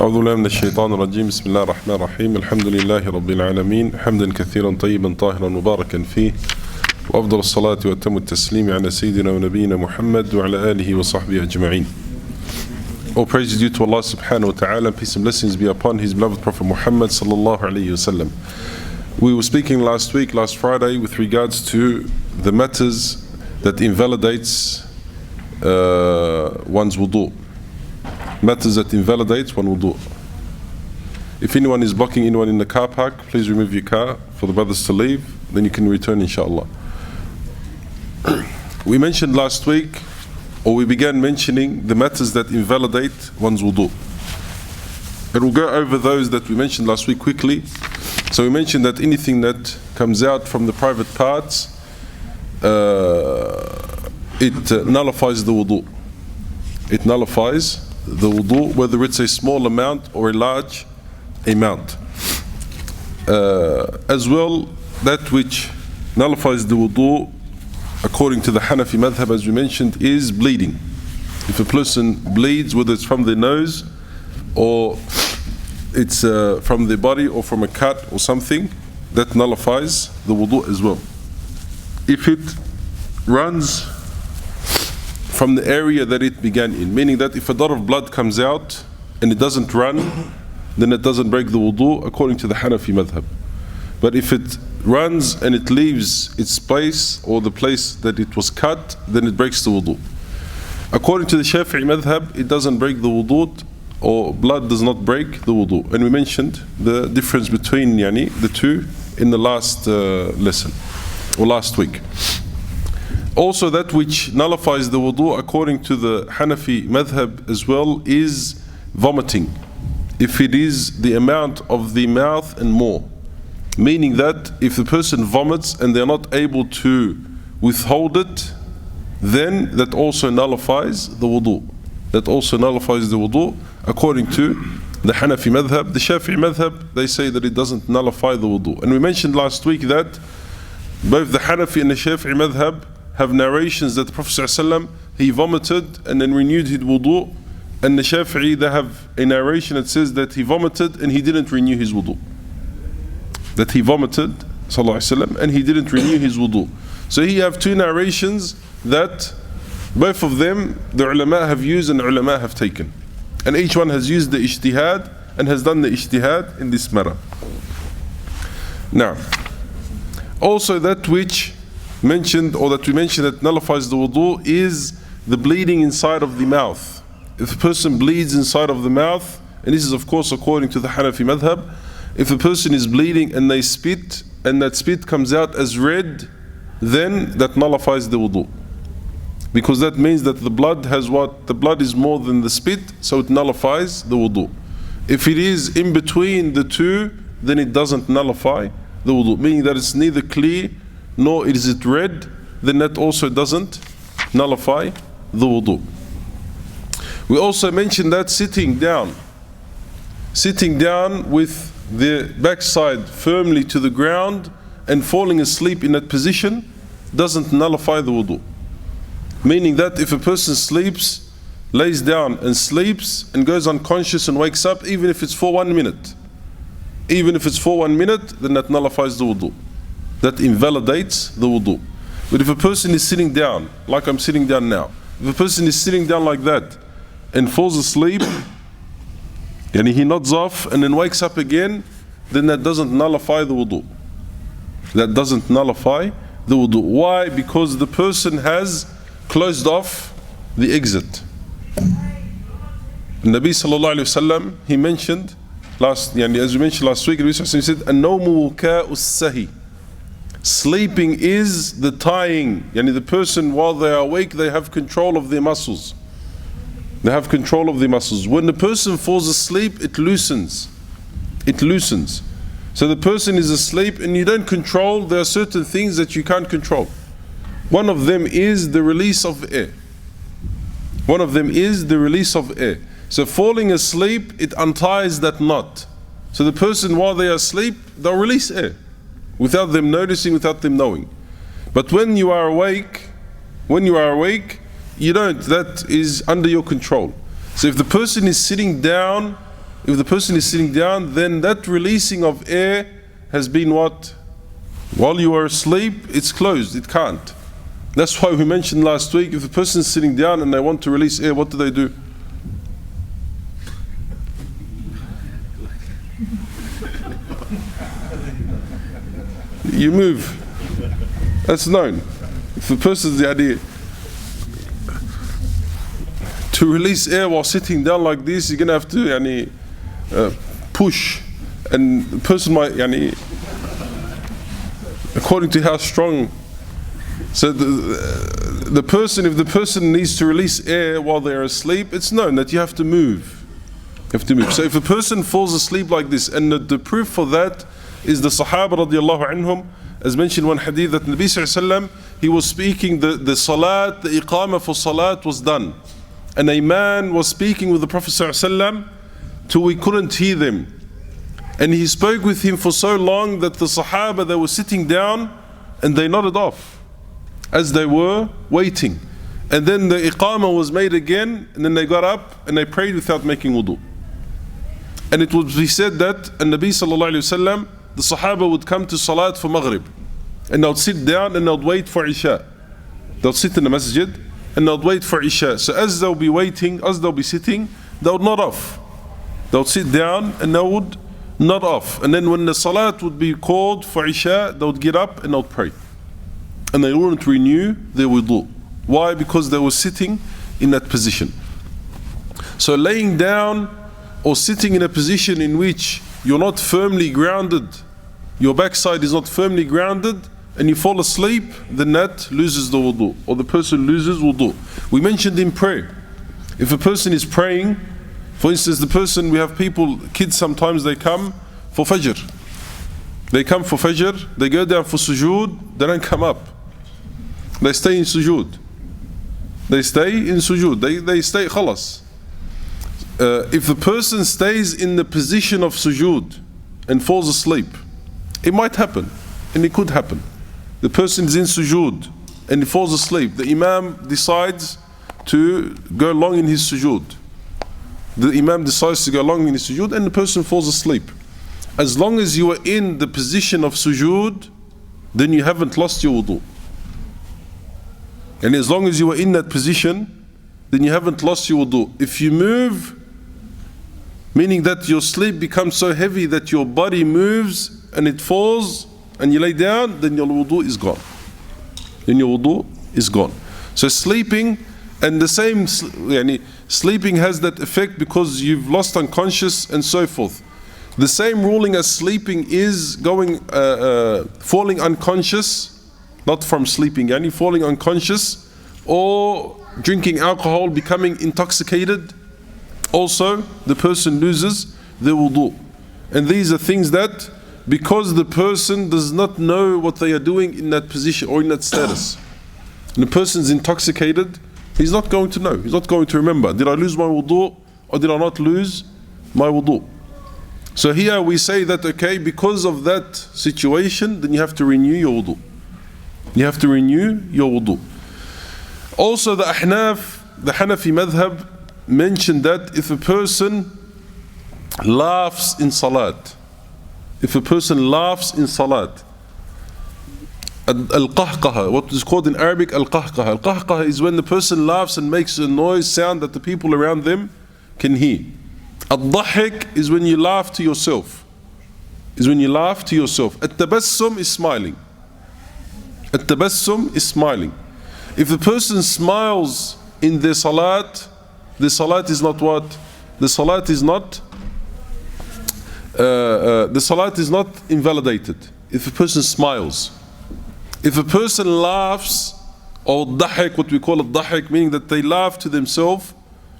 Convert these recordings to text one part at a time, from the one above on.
أعوذ بالله من الشيطان الرجيم بسم الله الرحمن الرحيم الحمد لله رب العالمين حمدا كثيرا طيبا طاهرا مباركا فيه وأفضل الصلاة وأتم التسليم على سيدنا ونبينا محمد وعلى آله وصحبه أجمعين. All praise is due to Allah subhanahu wa ta'ala, peace and blessings be upon His beloved Prophet Muhammad sallallahu alayhi wasallam. We were speaking last Friday, with regards to the matters that invalidates one's wudu. Matters that invalidates one wudu. If anyone is blocking anyone in the car park, please remove your car for the brothers to leave, then you can return inshallah. We mentioned last week, or we began mentioning the matters that invalidate one's wudu. And we'll go over those that we mentioned last week quickly. So we mentioned that anything that comes out from the private parts, it nullifies the wudu. It nullifies the wudu, whether it's a small amount or a large amount. As well, that which nullifies the wudu, according to the Hanafi madhab, as we mentioned, is bleeding. If a person bleeds, whether it's from the nose or it's from the body or from a cut or something, that nullifies the wudu as well. If it runs from the area that it began in, meaning that if a dot of blood comes out and it doesn't run, then it doesn't break the wudu according to the Hanafi madhab. But if it runs and it leaves its place or the place that it was cut, then it breaks the wudu. According to the Shafi'i madhab, it doesn't break the wudu, or blood does not break the wudu. And we mentioned the difference between the two in the last lesson, or last week. Also, that which nullifies the wudu according to the Hanafi madhab as well is vomiting, if it is the amount of the mouth and more. Meaning that if the person vomits and they're not able to withhold it, then that also nullifies the wudu. That also nullifies the wudu according to the Hanafi madhab. The Shafi'i madhab, they say that it doesn't nullify the wudu. And we mentioned last week that both the Hanafi and the Shafi'i madhab have narrations that the Prophet ﷺ, he vomited and then renewed his wudu, and the Shafi'i, they have a narration that says that he vomited and he didn't renew his wudu. That he vomited, sallallahu alaihi wasallam, and he didn't renew his wudu. So here you have two narrations that both of them the ulama have used and the ulama have taken, and each one has used the ijtihad and has done the ijtihad in this matter. Now, also that which mentioned, or that we mentioned, that nullifies the wudu is the bleeding inside of the mouth. If a person bleeds inside of the mouth, and this is of course according to the Hanafi madhab, if a person is bleeding and they spit, and that spit comes out as red, then that nullifies the wudu. Because that means that the blood has what? The blood is more than the spit, so it nullifies the wudu. If it is in between the two, then it doesn't nullify the wudu, meaning that it's neither clear nor is it red, then that also doesn't nullify the wudu. We also mentioned that sitting down with the backside firmly to the ground and falling asleep in that position doesn't nullify the wudu. Meaning that if a person sleeps, lays down and sleeps and goes unconscious and wakes up, even if it's for 1 minute, then that nullifies the wudu. That invalidates the wudu. But if a person is sitting down, like I'm sitting down now, if a person is sitting down like that and falls asleep, and he nods off and then wakes up again, then that doesn't nullify the wudu. That doesn't nullify the wudu. Why? Because the person has closed off the exit. The Nabi sallallahu alayhi wasallam, he mentioned as we mentioned last week, he said, "An-nawmu wuka'us sahi." Sleeping is the tying. The person, while they are awake, they have control of their muscles. They have control of the muscles. When the person falls asleep, it loosens. It loosens. So the person is asleep and you don't control. There are certain things that you can't control. One of them is the release of air. So falling asleep, it unties that knot. So the person, while they are asleep, they'll release air without them noticing, without them knowing. But when you are awake, you don't. That is under your control. So if the person is sitting down if the person is sitting down, then that releasing of air has been what? While you are asleep, it's closed, it can't. That's why we mentioned last week, if the person is sitting down and they want to release air, what do? You move. That's known. If the person's the idea to release air while sitting down like this, you're going to have to push, and the person might, according to how strong. So the person, if the person needs to release air while they're asleep, it's known that you have to move. You have to move. So if a person falls asleep like this, and the proof for that is the Sahaba radiallahu anhum, as mentioned one hadith that Nabi sallallahu alaihi wasallam, he was speaking, the salat, the iqamah for salat was done. And a man was speaking with the Prophet ﷺ till we couldn't hear them. And he spoke with him for so long that the Sahaba, they were sitting down and they nodded off as they were waiting. And then the iqamah was made again, and then they got up and they prayed without making wudu. And it would be said that and Nabi ﷺ, the Sahaba would come to salat for Maghrib, and they would sit down and they would wait for Isha. They would sit in the masjid and they would wait for Isha. So as they'll be waiting, as they'll be sitting, they would nod off. They would sit down and they would nod off. And then when the salat would be called for Isha, they would get up and they would pray. And they wouldn't renew their wudu. Why? Because they were sitting in that position. So laying down or sitting in a position in which you're not firmly grounded, your backside is not firmly grounded, and you fall asleep, then that loses the wudu, or the person loses wudu. We mentioned in prayer, if a person is praying, for instance, the person, we have people, kids sometimes they come for Fajr. They come for Fajr, they go down for sujood, they don't come up. They stay in sujood. They stay in sujood, they stay khalas. If the person stays in the position of sujood and falls asleep, it might happen, and it could happen. The person is in sujood and he falls asleep. The Imam decides to go long in his sujood. The Imam decides to go long in his sujood and the person falls asleep. As long as you are in the position of sujood, then you haven't lost your wudu. And as long as you are in that position, then you haven't lost your wudu. If you move, meaning that your sleep becomes so heavy that your body moves and it falls, and you lay down, then your wudu is gone. Then your wudu is gone. So sleeping, and the same, sleeping has that effect because you've lost unconscious and so forth. The same ruling as sleeping is falling unconscious, not from sleeping, falling unconscious, or drinking alcohol, becoming intoxicated. Also, the person loses their wudu. And these are things that, because the person does not know what they are doing in that position or in that status, and the person is intoxicated, he's not going to know, he's not going to remember, did I lose my wudu or did I not lose my wudu? So here we say that, okay, because of that situation, then you have to renew your wudu. You have to renew your wudu. Also the Ahnaf, the Hanafi madhab, mentioned that if a person laughs in salat, if a person laughs in salat, al-qahqaha, what is called in Arabic al-qahqaha. Al-qahqaha is when the person laughs and makes a noise, sound that the people around them can hear. Al-dhahik is when you laugh to yourself. Is when you laugh to yourself. At-tabassum is smiling. At-tabassum is smiling. If the person smiles in their salat, the salat is not what? The salat is not invalidated. If a person smiles. If a person laughs, or dhahik, what we call a dhahik, meaning that they laugh to themselves,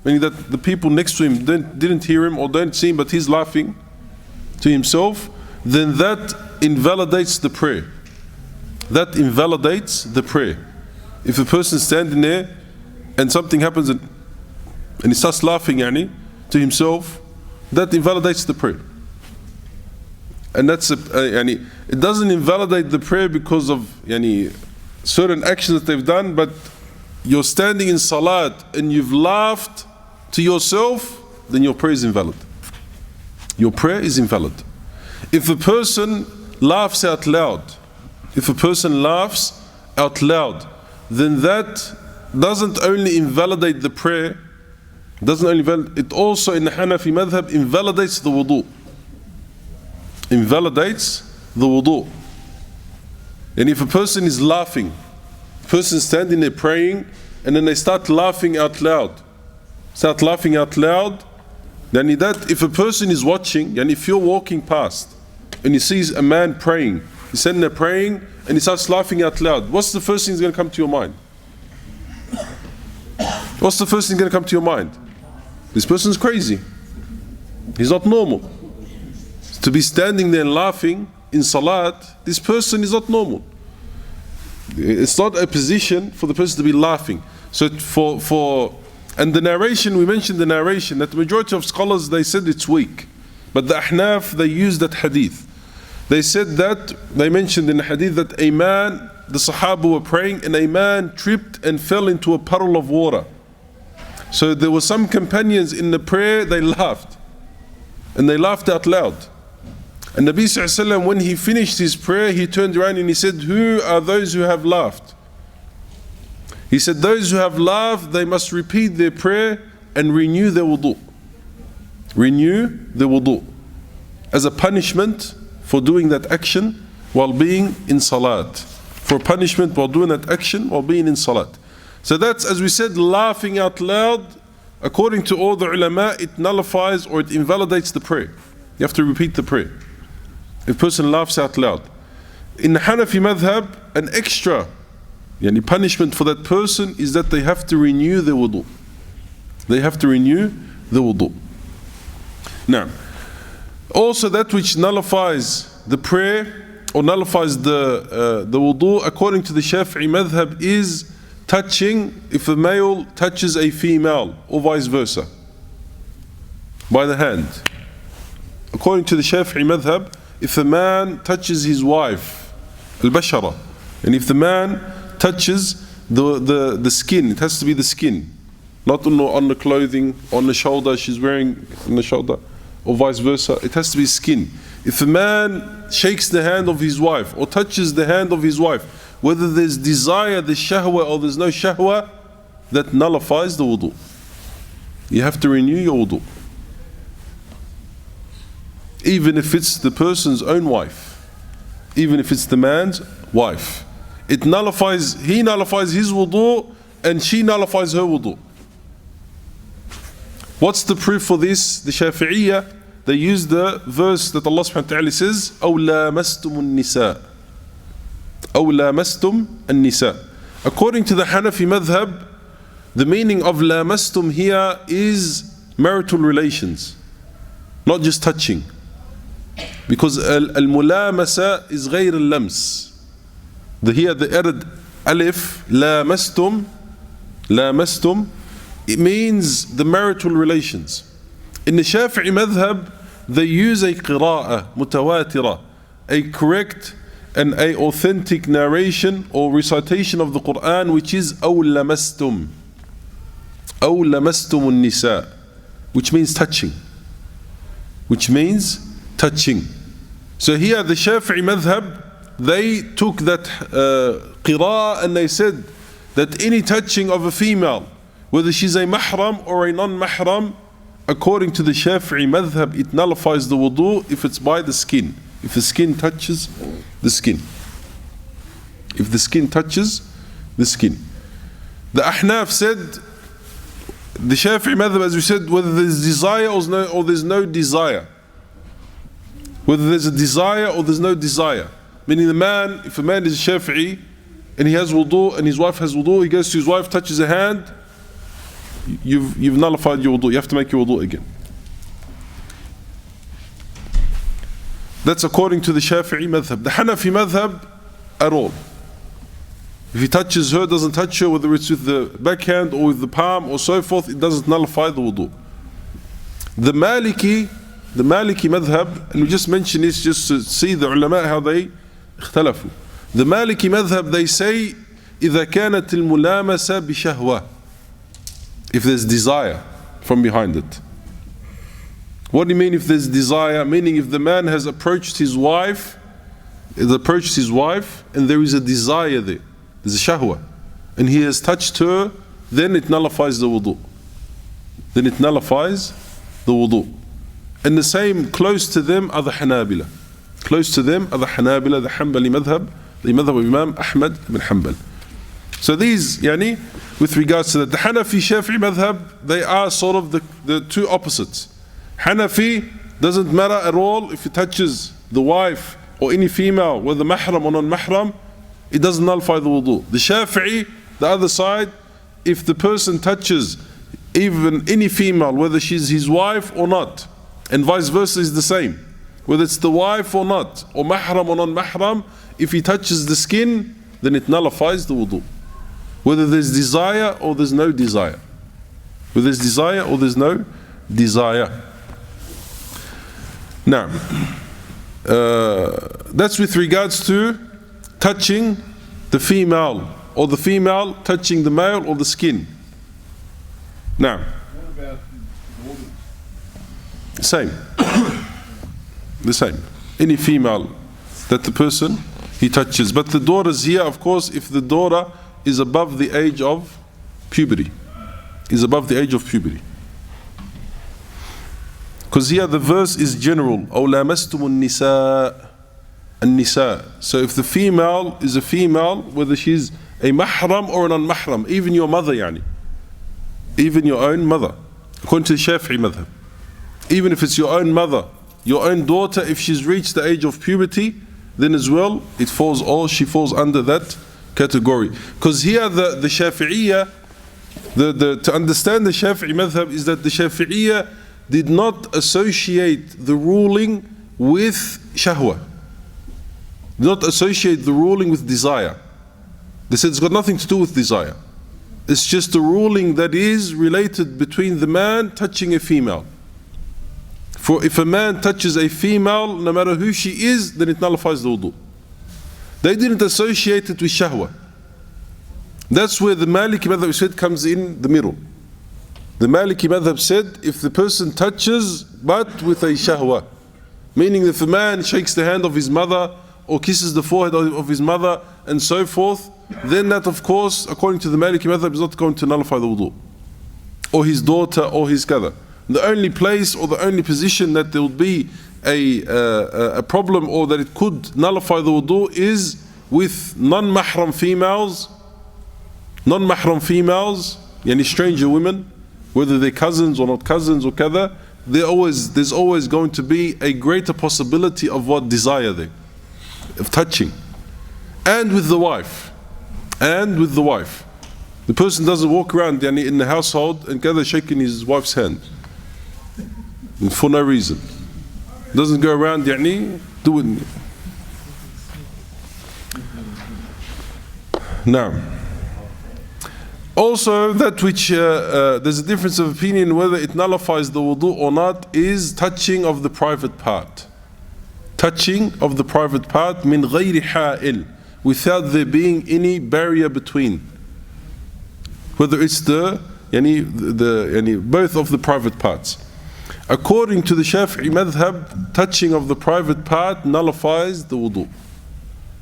meaning that the people next to him didn't hear him or don't see him, but he's laughing to himself, then that invalidates the prayer. That invalidates the prayer. If a person is standing there and something happens and he starts laughing to himself, that invalidates the prayer. And that's it doesn't invalidate the prayer because of certain actions that they've done, but you're standing in salat and you've laughed to yourself, then your prayer is invalid. your prayer is invalid. If a person laughs out loud, if a person laughs out loud, then that doesn't only invalidate the prayer, it also in the Hanafi madhab invalidates the wudu. Invalidates the wudu. And if a person is laughing, a person standing there praying, and then they start laughing out loud, then that, if a person is watching, and if you're walking past, and he sees a man praying, he's standing there praying, and he starts laughing out loud, what's the first thing that's going to come to your mind? What's the first thing going to come to your mind? This person's crazy. He's not normal. To be standing there and laughing in salat, this person is not normal. It's not a position for the person to be laughing. So and the narration, we mentioned the narration, that the majority of scholars, they said it's weak. But the Ahnaf, they used that hadith. They said that, they mentioned in the hadith that a man, the Sahaba were praying, and a man tripped and fell into a puddle of water. So there were some companions in the prayer, they laughed. And they laughed out loud. And Nabi Sallallahu Alaihi Wasallam, when he finished his prayer, he turned around and he said, who are those who have laughed? He said, those who have laughed, they must repeat their prayer and renew their wudu. Renew their wudu. As a punishment for doing that action while being in salat. For punishment while doing that action while being in salat. So that's, as we said, laughing out loud, according to all the ulama, it nullifies or it invalidates the prayer. You have to repeat the prayer. If a person laughs out loud. In the Hanafi madhab, an extra punishment for that person is that they have to renew their wudu. They have to renew the wudu. Now, also that which nullifies the prayer or nullifies the wudu, according to the Shafi'i madhab, is touching, if a male touches a female or vice versa, by the hand. According to the Shafi'i madhab, if a man touches his wife, al-bashara, and if the man touches the skin, it has to be the skin, not on the clothing, on the shoulder, she's wearing on the shoulder, or vice versa, it has to be skin. If a man shakes the hand of his wife or touches the hand of his wife, whether there's desire, there's shahwa, or there's no shahwa, that nullifies the wudu. You have to renew your wudu. Even if it's the person's own wife, even if it's the man's wife, it nullifies, he nullifies his wudu and she nullifies her wudu. What's the proof for this? The Shafi'iyya, they use the verse that Allah subhanahu wa ta'ala says, أَوْ لَامَسْتُمُ النِّسَاءِ أَوْ لَامَسْتُمُ النِّسَاءِ. According to the Hanafi madhab, the meaning of lamastum here is marital relations, not just touching. Because al-mulamasa is غير اللمس. Here the added alif, lamastum, it means the marital relations. In the Shafi'i madhab, they use a qira'ah, mutawatira, a correct and a authentic narration or recitation of the Qur'an, which is أَوْ لَمَسْتُمْ النِّسَاءِ, which means touching. Which means touching. So here the Shafi'i madhab, they took that qira'ah and they said that any touching of a female, whether she's a mahram or a non-mahram, according to the Shafi'i madhab, it nullifies the wudu if it's by the skin. If the skin touches the skin. If the skin touches the skin. The Ahnaf said, the Shafi'i madhab, as we said, whether there's desire or there's no desire. Whether there's a desire or there's no desire. Meaning the man, if a man is a Shafi'i and he has wudu and his wife has wudu, he goes to his wife, touches a hand, you've nullified your wudu. You have to make your wudu again. That's according to the Shafi'i madhab. The Hanafi madhab, at all. If he touches her, doesn't touch her, whether it's with the backhand or with the palm or so forth, it doesn't nullify the wudu. The Maliki madhab, and we just mentioned this just to see the ulama how they ikhtalafu. The Maliki madhab, they say, إذا كانت الملامسة بشهوة, if there's desire from behind it. What do you mean if there's desire? Meaning if the man has approached his wife, and there is a desire there, there's a shahwa, and he has touched her, then it nullifies the wudu. And the same, close to them are the Hanabila. The Hanbali madhab, the madhab of Imam Ahmad ibn Hanbal. So these, with regards to that, the Hanafi Shafi'i madhab, they are sort of the two opposites. Hanafi doesn't matter at all if he touches the wife or any female, whether mahram or non-mahram, it doesn't nullify the wudu. The Shafi'i, the other side, if the person touches even any female, whether she's his wife or not, and vice versa is the same, whether it's the wife or not, or mahram or non-mahram, if he touches the skin, then it nullifies the wudu. Whether there's desire or there's no desire. Whether there's desire or there's no desire. Now, that's with regards to touching the female, or the female touching the male or the skin. Now, What about the same. The same. Any female that the person he touches. But the daughters here, of course, if the daughter is above the age of puberty. Because here the verse is general. أَوْ لَامَسْتُمُ النِّسَاء. So if the female is a female, whether she's a mahram or a non-mahram, even your mother, even your own mother, according to the Shafi'i madhab, even if it's your own mother, your own daughter, if she's reached the age of puberty, then as well she falls under that category. Because here the Shafi'iyya, to understand the Shafi'i madhab is that the Shafi'iyya did not associate the ruling with shahwa, did not associate the ruling with desire. They said it's got nothing to do with desire. It's just a ruling that is related between the man touching a female. For if a man touches a female, no matter who she is, then it nullifies the wudu. They didn't associate it with shahwa. That's where the Maliki madhab said comes in the middle. The Maliki madhab said if the person touches but with a shahwa, meaning if a man shakes the hand of his mother or kisses the forehead of his mother and so forth, then that of course, according to the Maliki madhab, is not going to nullify the wudu. Or his daughter or his qadha. The only place or the only position that there would be a problem or that it could nullify the wudu is with non-mahram females, yani stranger women, whether they're cousins or not cousins or kada, there's always going to be a greater possibility of what desire there, of touching. And with the wife. The person doesn't walk around in the household and kada shaking his wife's hand for no reason. Doesn't go around doing. Now, also that which there's a difference of opinion whether it nullifies the wudu or not is touching of the private part. Touching of the private part min ghayri ha'il, without there being any barrier between. Whether it's both of the private parts. According to the Shafi'i madhab, touching of the private part nullifies the wudu.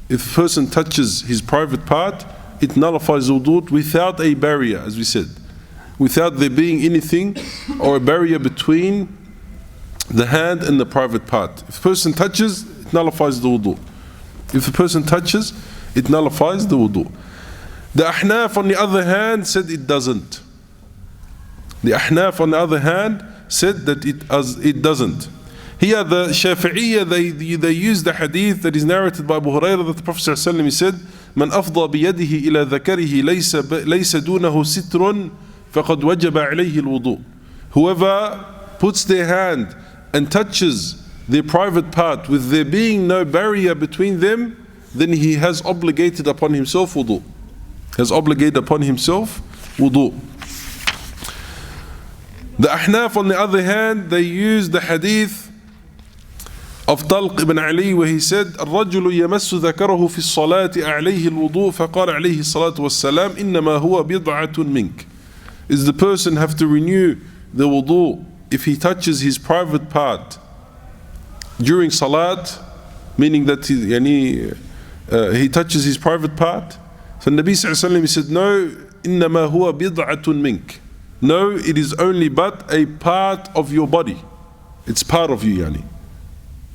If a person touches his private part, it nullifies the wudu without a barrier, as we said. Without there being anything or a barrier between the hand and the private part. If a person touches, it nullifies the wudu. If a person touches, it nullifies the wudu. The Ahnaf, on the other hand, said it doesn't. The Ahnaf, on the other hand, said that it doesn't. Here the Shafi'iyya, they use the hadith that is narrated by Abu Hurairah that the Prophet ﷺ said, "Man afdha biyadihi ila dhakarihi laysa dunahu sitrun faqad wajaba alayhi al-wudu." Whoever puts their hand and touches their private part with there being no barrier between them, then he has obligated upon himself wudu. The Ahnaf, on the other hand, they use the hadith of Talq ibn Ali where he said, الرجل يمس ذكره في الصلاة أعليه الوضوء فقال عليه الصلاة والسلام إنما هو بضعة منك. Is the person have to renew the wudu if he touches his private part during salat, meaning that he touches his private part, so Nabi sallallahu alayhi wa sallam said, no, إِنَّمَا هُوَ بِضْعَةٌ مِنْكَ. No, it is only but a part of your body. It's part of you, and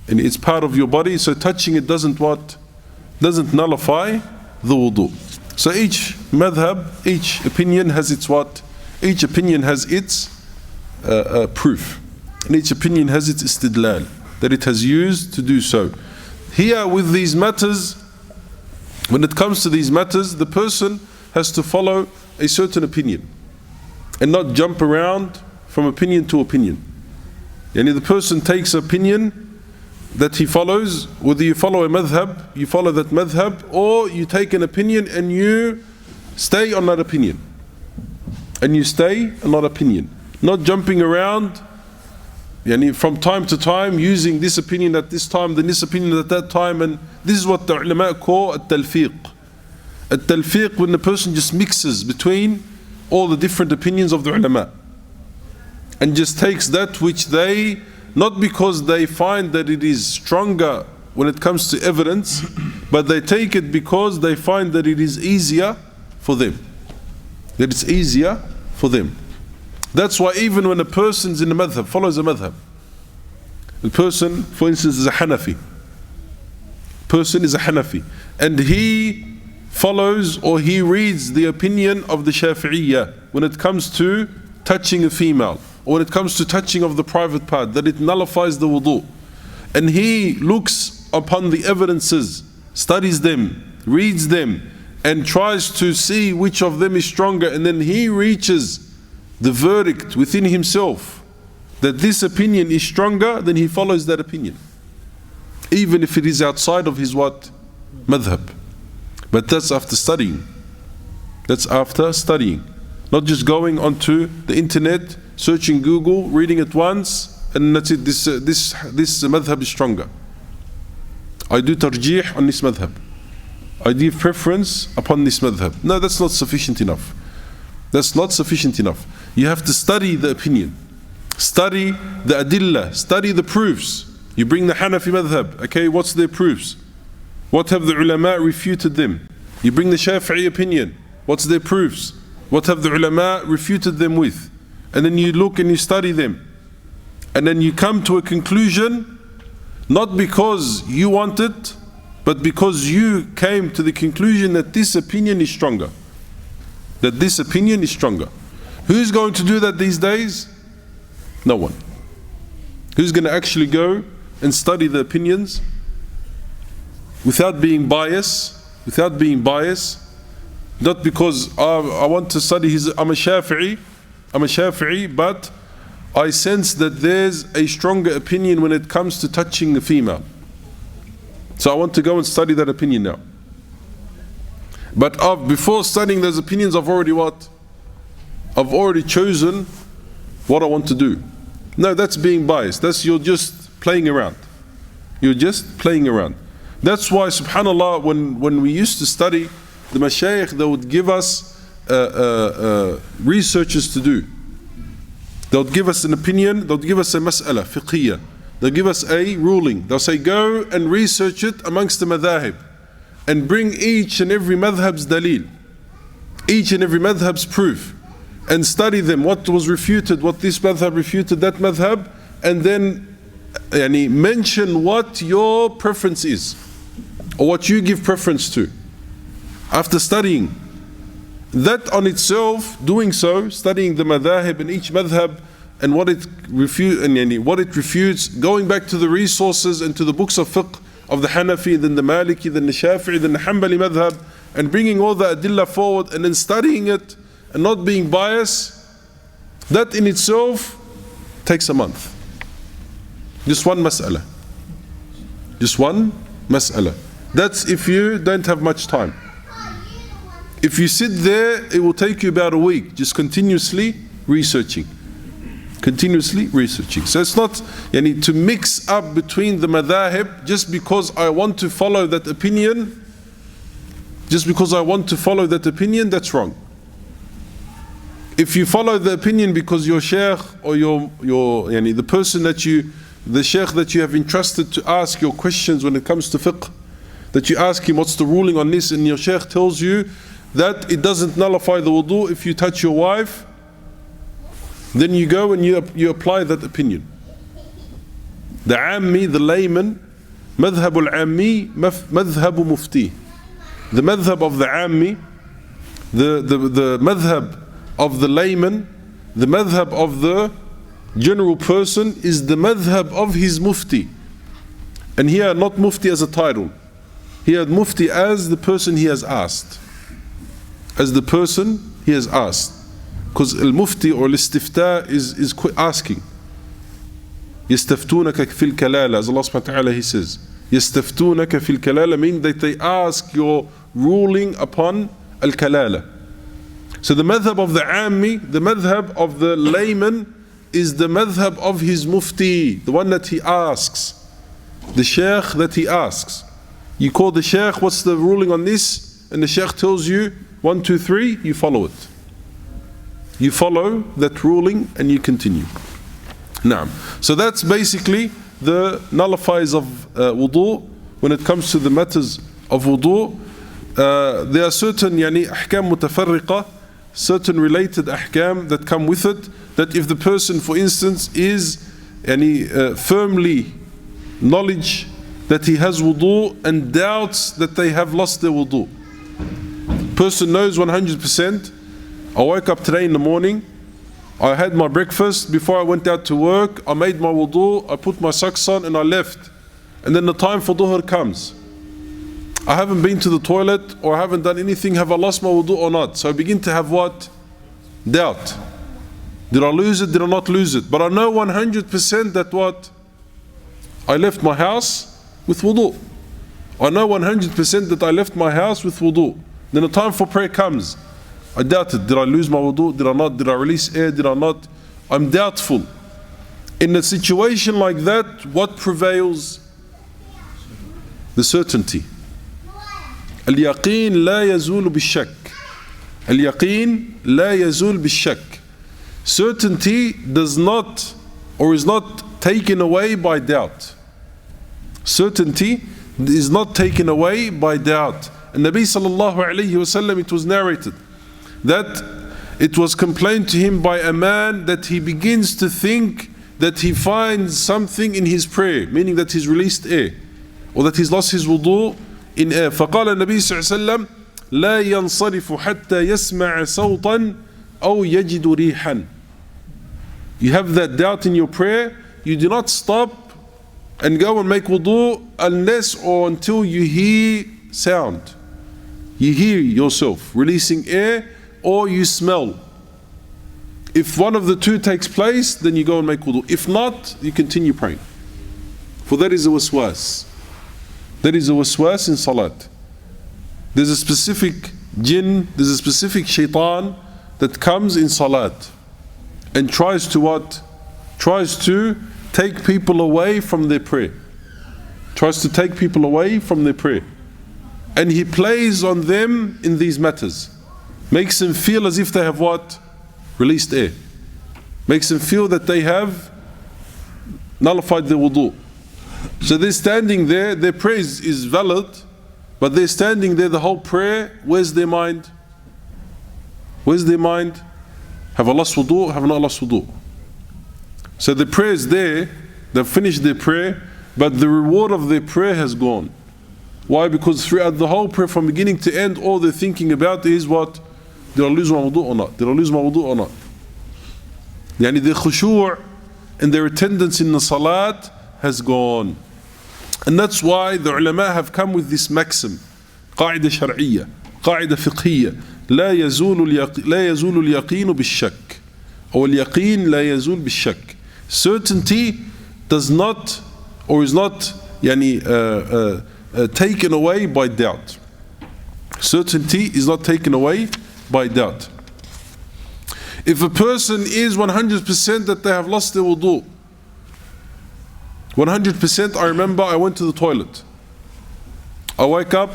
it's part of your body, so touching it doesn't nullify the wudu. So each madhab, each opinion has its what? Each opinion has its proof, and each opinion has its istidlal, that it has used to do so. Here with these matters, when it comes to these matters, the person has to follow a certain opinion and not jump around from opinion to opinion. The person takes opinion that he follows, whether you follow a madhab, you follow that madhab, or you take an opinion and you stay on that opinion. And you stay on that opinion. Not jumping around from time to time, using this opinion at this time, then this opinion at that time, and this is what the ulama call at-talfiq. At-talfiq, when the person just mixes between all the different opinions of the ulama, and just takes that which they, not because they find that it is stronger when it comes to evidence, but they take it because they find that it is easier for them. That it's easier for them. That's why even when a person's in a madhab, follows a madhab, the person, for instance, is a Hanafi. Person is a Hanafi, and he follows or he reads the opinion of the Shafi'iyya when it comes to touching a female, or when it comes to touching of the private part, that it nullifies the wudu. And he looks upon the evidences, studies them, reads them, and tries to see which of them is stronger, and then he reaches the verdict within himself that this opinion is stronger, then he follows that opinion, even if it is outside of his what? Madhab. But that's after studying. That's after studying. Not just going onto the internet, searching Google, reading it once, and that's it. This madhab is stronger. I do tarjih on this madhab. I give preference upon this madhab. No, that's not sufficient enough. That's not sufficient enough. You have to study the opinion, study the adillah, study the proofs. You bring the Hanafi madhab, okay, what's their proofs? What have the ulama refuted them? You bring the Shafi'i opinion, what's their proofs? What have the ulama refuted them with? And then you look and you study them. And then you come to a conclusion, not because you want it, but because you came to the conclusion that this opinion is stronger. That this opinion is stronger. Who's going to do that these days? No one. Who's going to actually go and study the opinions without being biased? Without being biased, not because I want to study I'm a Shafi'i, but I sense that there's a stronger opinion when it comes to touching a female, so I want to go and study that opinion now. But before studying those opinions, I've already chosen what I want to do. No, that's being biased. You're just playing around. You're just playing around. That's why, subhanAllah, when we used to study, the mashayikh, they would give us researches to do. They would give us an opinion, they would give us a mas'ala, fiqhiyya. They'll give us a ruling. They'll say, go and research it amongst the madhahib, and bring each and every madhab's dalil, each and every madhab's proof, and study them, what was refuted, what this madhab refuted, that madhab, and then mention what your preference is, or what you give preference to. After studying that on itself, doing so, studying the madhahib and each madhab and what it refutes, going back to the resources and to the books of fiqh of the Hanafi, then the Maliki, then the Shafi'i, then the Hanbali madhab, and bringing all the adillah forward and then studying it and not being biased, that in itself takes a month. Just one mas'ala. Just one mas'ala. That's if you don't have much time. If you sit there, it will take you about a week, just continuously researching. Continuously researching. So it's not to mix up between the madhahib just because I want to follow that opinion. Just because I want to follow that opinion, that's wrong. If you follow the opinion because your sheikh or the person that the sheikh that you have entrusted to ask your questions when it comes to fiqh, that you ask him what's the ruling on this, and your sheikh tells you that it doesn't nullify the wudu if you touch your wife, then you go and you apply that opinion. The ammi, the layman, madhab al-ammi, madhab mufti. The madhab of the ammi, the madhab of the layman, the madhab of the general person is the madhab of his mufti. And here not mufti as a title. Here mufti as the person he has asked. As the person he has asked. Because al-mufti or al-istifta is asking. يستفتونك في الكلالة, as Allah subhanahu wa ta'ala he says. يستفتونك في الكلالة means that they ask your ruling upon al-kalala. So the madhab of the ammi, the madhab of the layman is the madhab of his mufti, the one that he asks, the sheikh that he asks. You call the sheikh, what's the ruling on this? And the sheikh tells you 1, 2, 3, you follow it. You follow that ruling and you continue. Now, so that's basically the nullifiers of wudu. When it comes to the matters of wudu, there are certain ahkam mutafarriqa, certain related ahkam that come with it, that if the person, for instance, is firmly knowledge that he has wudu and doubts that they have lost their wudu. Person knows 100%, I woke up today in the morning, I had my breakfast, before I went out to work, I made my wudu, I put my socks on and I left. And then the time for dhuhr comes. I haven't been to the toilet or I haven't done anything, have I lost my wudu or not? So I begin to have what? Doubt. Did I lose it? Did I not lose it? But I know 100% that what? I left my house with wudu. I know 100% that I left my house with wudu. Then the time for prayer comes. I doubted. Did I lose my wudu? Did I not? Did I release air? Did I not? I'm doubtful. In a situation like that, what prevails? The certainty. اليقين لا يزول بالشك. اليقين لا يزول بالشك. Certainty does not or is not taken away by doubt. Certainty is not taken away by doubt. And Nabi sallallahu alayhi wasallam, it was narrated that it was complained to him by a man that he begins to think that he finds something in his prayer, meaning that he's released air or that he's lost his wudu in air. فقال النبي صلى الله عليه وسلم لا ينصرف حتى يسمع صوتا أو يجد ريحا. You have that doubt in your prayer, you do not stop and go and make wudu unless or until you hear sound. You hear yourself releasing air or you smell. If one of the two takes place, then you go and make wudu. If not, you continue praying. For that is a waswas. That is a waswas in salat. There's a specific jinn, there's a specific shaitan that comes in salat and tries to what? Tries to take people away from their prayer. Tries to take people away from their prayer. And he plays on them in these matters. Makes them feel as if they have what? Released air. Makes them feel that they have nullified their wudu. So they're standing there, their prayer is valid, but they're standing there the whole prayer. Where's their mind? Where's their mind? Have I lost wudu? Have I not lost wudu? So the prayer is there, they've finished their prayer, but the reward of their prayer has gone. Why? Because throughout the whole prayer, from beginning to end, all they're thinking about is what? Did I lose my wudu or not? Did I lose my wudu or not? Yani their khushu' and their attendance in the salat has gone. And that's why the ulama have come with this maxim, قاعدة شرعية, قاعدة فقهية, لا يزول اليقين بالشك, or اليقين لا يزول بالشك. Certainty does not or is not taken away by doubt. Certainty is not taken away by doubt. If a person is 100% that they have lost their wudu, 100%, I remember I went to the toilet. I wake up,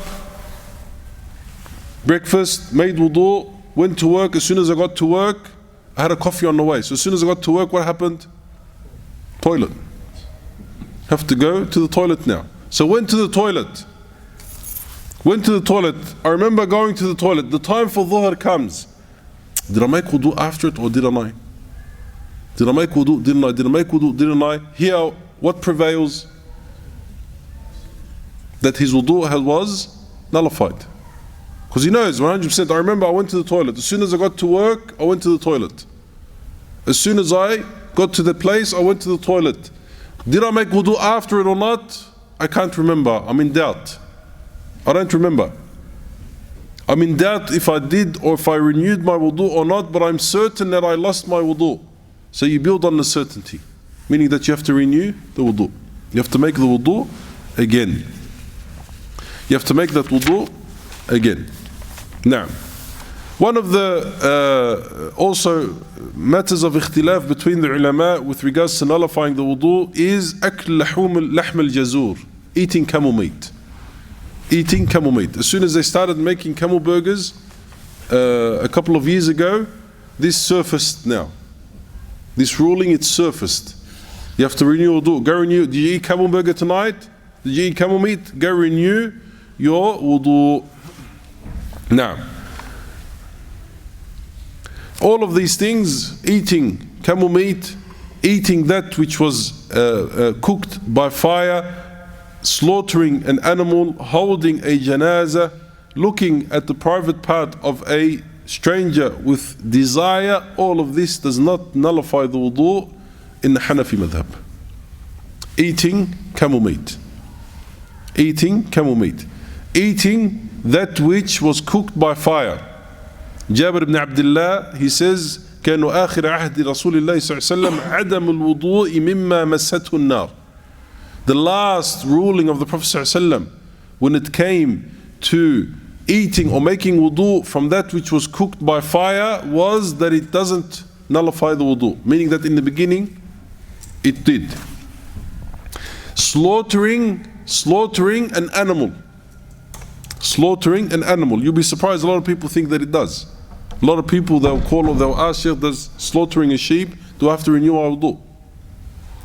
breakfast, made wudu, went to work. As soon as I got to work, I had a coffee on the way. So as soon as I got to work, what happened? Toilet. Have to go to the toilet now. So went to the toilet. Went to the toilet. I remember going to the toilet. The time for dhuhr comes. Did I make wudu after it or didn't I? Did I make wudu? Didn't I? Did I make wudu? Didn't I? Here, what prevails? That his wudu was nullified. Because he knows 100%. I remember I went to the toilet. As soon as I got to work, I went to the toilet. As soon as I got to the place, I went to the toilet. Did I make wudu after it or not? I can't remember. I'm in doubt. I don't remember. I'm in doubt if I did or if I renewed my wudu or not, but I'm certain that I lost my wudu. So you build on the certainty, meaning that you have to renew the wudu. You have to make the wudu again. You have to make that wudu again. Now, one of the also matters of ikhtilaf between the ulama with regards to nullifying the wudu is akl lahm al-jazur, eating camel meat. Eating camel meat. As soon as they started making camel burgers a couple of years ago, this surfaced now. This ruling, it's surfaced. You have to renew wudu. Go renew. Did you eat camel burger tonight? Did you eat camel meat? Go renew your wudu. Now, all of these things, eating camel meat, eating that which was cooked by fire, slaughtering an animal, holding a janazah, looking at the private part of a stranger with desire, all of this does not nullify the wudu in the Hanafi madhab. Eating camel meat. Eating camel meat. Eating that which was cooked by fire. Jabir ibn Abdullah, he says, كانوا آخر عهد رسول الله صلى الله عليه وسلم عدم الوضوء مما مسته النار. The last ruling of the Prophet ﷺ, when it came to eating or making wudu from that which was cooked by fire, was that it doesn't nullify the wudu. Meaning that in the beginning, it did. Slaughtering an animal. Slaughtering an animal. You'll be surprised, a lot of people think that it does. A lot of people, they'll ask, Sheikh, does slaughtering a sheep, do I have to renew my wudu?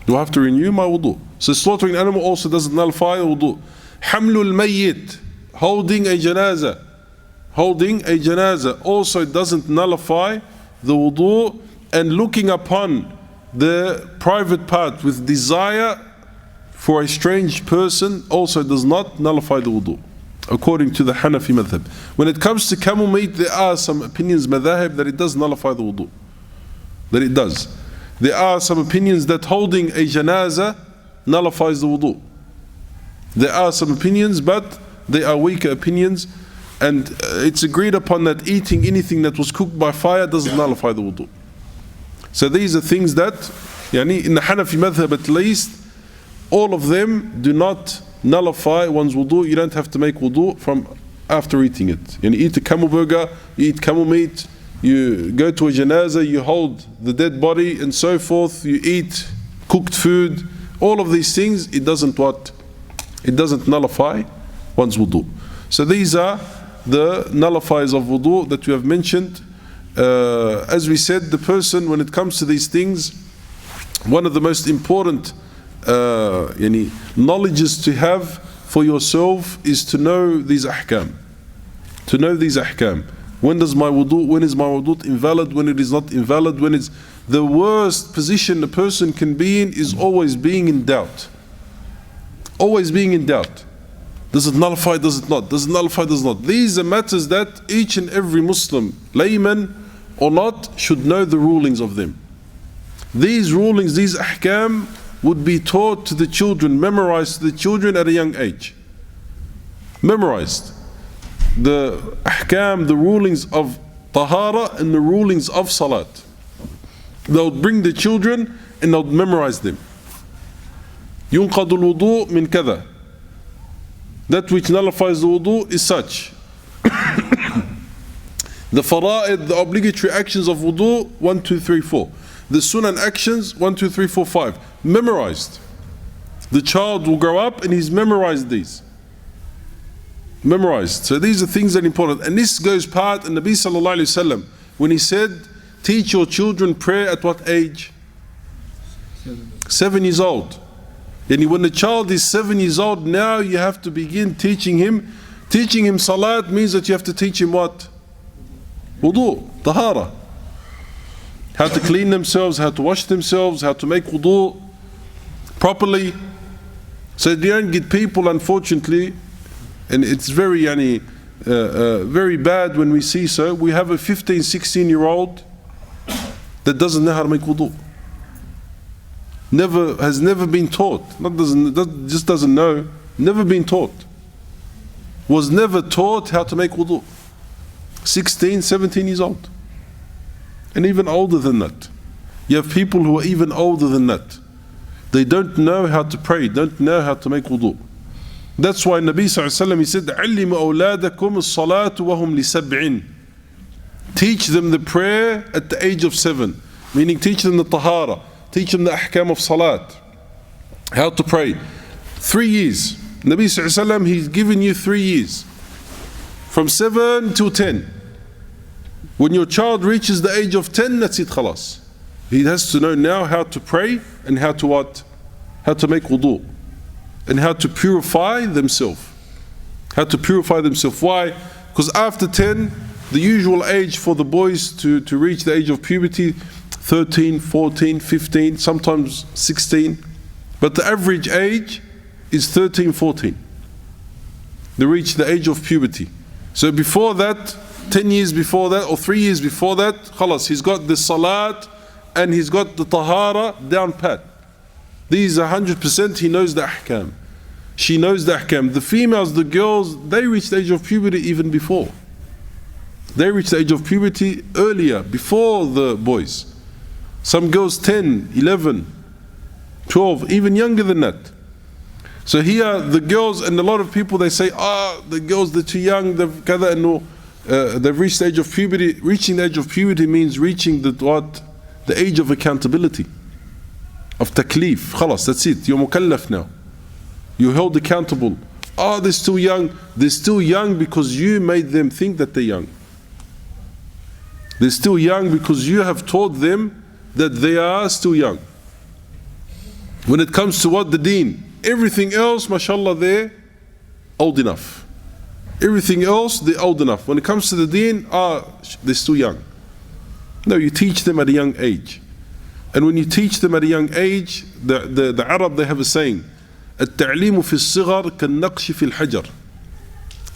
Do I have to renew my wudu? So slaughtering an animal also doesn't nullify the wudu. Hamlul mayyit, holding a janazah. Holding a janazah also doesn't nullify the wudu. And looking upon the private part with desire for a strange person also does not nullify the wudu, according to the Hanafi madhab. When it comes to camel meat, there are some opinions, madhahib, that it does nullify the wudu. That it does. There are some opinions that holding a janazah nullifies the wudu. There are some opinions, but they are weaker opinions, and it's agreed upon that eating anything that was cooked by fire doesn't nullify the wudu. So these are things that, in the Hanafi madhab at least, all of them do not nullify one's wudu. You don't have to make wudu from after eating it. You eat a camel burger, you eat camel meat, you go to a janazah, you hold the dead body and so forth, you eat cooked food, all of these things, it doesn't what? It doesn't nullify one's wudu. So these are the nullifiers of wudu that we have mentioned. As we said, the person, when it comes to these things, one of the most important knowledges to have for yourself is to know these ahkam. To know these ahkam. When is my wudu invalid, when it is not invalid, when it's the worst position a person can be in is always being in doubt. Always being in doubt. Does it nullify, does it not? Does it nullify, does it not? These are matters that each and every Muslim, layman or not, should know the rulings of them. These rulings, these ahkam, would be taught to the children, memorized to the children at a young age. Memorized. The ahkam, the rulings of tahara and the rulings of salat. They'll bring the children and they'll memorize them. ينقض الوضوء من كذا. That which nullifies the wudu is such. The fara'id, the obligatory actions of wudu, 1, 2, 3, 4. The sunan actions, 1, 2, 3, 4, 5. Memorized. The child will grow up and he's memorized these. Memorized. So these are things that are important. And this goes part in Nabi sallallahu alayhi wa sallam when he said teach your children prayer at what age? 7 years old. And when the child is 7 years old, now you have to begin teaching him. Teaching him salat means that you have to teach him what? Wudu, tahara. How to clean themselves, how to wash themselves, how to make wudu properly. So you don't get people, unfortunately, and it's very very bad when we see so. We have a 15, 16-year-old that doesn't know how to make wudu. Has never been taught. Just doesn't know. Never been taught. Was never taught how to make wudu. 16, 17 years old. And even older than that. You have people who are even older than that. They don't know how to pray, don't know how to make wudu. That's why Nabi sallallahu alayhi wa sallam, he said, عَلِّمُ أَوْلَادَكُمُ الصَّلَاةُ وَهُمْ لِسَبْعٍ. Teach them the prayer at the age of 7. Meaning teach them the tahara. Teach them the ahkam of salat. How to pray. 3 years. Nabi sallallahu alayhi wa sallam, he's given you 3 years. From 7 to 10. When your child reaches the age of 10, that's it, khalas. He has to know now how to pray and how to what? How to make wudu. And how to purify themselves. How to purify themselves. Why? Because after 10, the usual age for the boys to reach the age of puberty, 13, 14, 15, sometimes 16. But the average age is 13, 14. They reach the age of puberty. So before that, 10 years before that, or 3 years before that, khalas, he's got the salat and he's got the tahara down pat. These 100%, he knows the ahkam. She knows the ahkam. The females, the girls, they reach the age of puberty even before. They reach the age of puberty earlier, before the boys. Some girls 10, 11, 12, even younger than that. So here the girls, and a lot of people, they say, the girls, they're too young, they've reached the age of puberty. Reaching the age of puberty means reaching the age of accountability, of taklif. Khalas, that's it. You're mukallaf now. You're held accountable. They're still young. They're still young because you made them think that they're young. They're still young because you have taught them that they are still young. When it comes to what? The deen. Everything else, mashallah, they're old enough. Everything else, they're old enough. When it comes to the deen, they're still young. No, you teach them at a young age. And when you teach them at a young age, the Arab, they have a saying, التعليم في الصغر كالنقش في الحجر.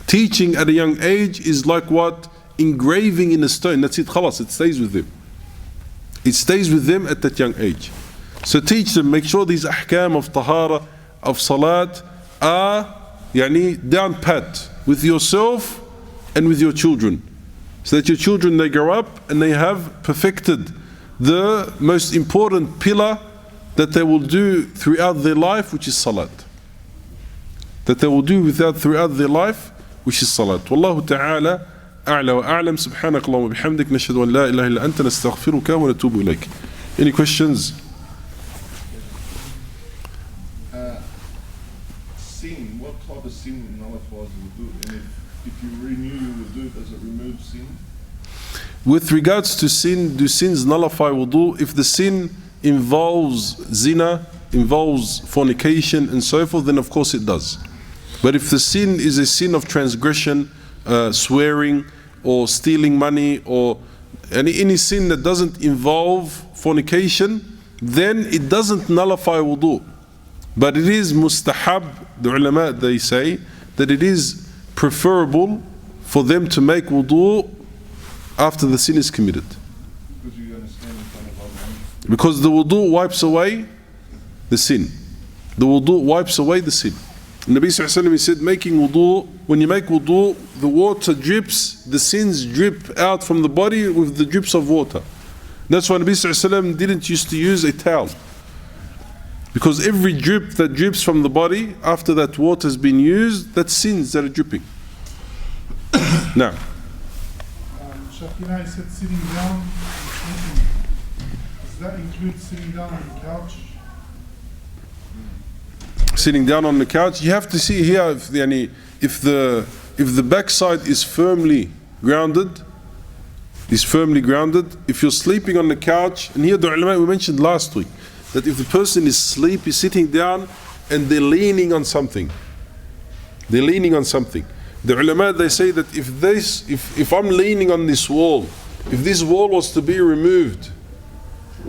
Teaching at a young age is like what? Engraving in a stone. That's it, khalas, it stays with them. It stays with them at that young age. So teach them, make sure these ahkam of tahara, of salat are down pat with yourself and with your children. So that your children, they grow up and they have perfected the most important pillar that they will do throughout their life, which is salat. That they will do throughout their life, which is salat. Wallahu ta'ala a'la wa a'lam. Subhanak Allahumma bihamdik. Nashhadu an la ilaha illa anta nastaghfiruka wa natubu ilayk. Any questions? Sin. What type of sin nullifies wudu? And if you renew your wudu, does it remove sin? With regards to sin, do sins nullify wudu? If the sin involves zina, involves fornication and so forth, then of course it does. But if the sin is a sin of transgression, swearing or stealing money, or any sin that doesn't involve fornication, then it doesn't nullify wudu. But it is mustahab, the ulama, they say, that it is preferable for them to make wudu after the sin is committed. Because the wudu wipes away the sin. The wudu wipes away the sin. The Nabi sallallahu alayhi wa sallam, he said, making wudu, when you make wudu, the water drips, the sins drip out from the body with the drips of water. That's why Nabi sallallahu alayhi wa sallam didn't used to use a towel. Because every drip that drips from the body, after that water has been used, that's sins that are dripping. Now. Shakina, I said sitting down and sleeping. Does that include sitting down on the couch? Sitting down on the couch, you have to see here if the backside is firmly grounded, is firmly grounded. If you're sleeping on the couch, and here the ulama we mentioned last week, that if the person is sleepy, sitting down, and they're leaning on something, the ulama they say that if I'm leaning on this wall, if this wall was to be removed,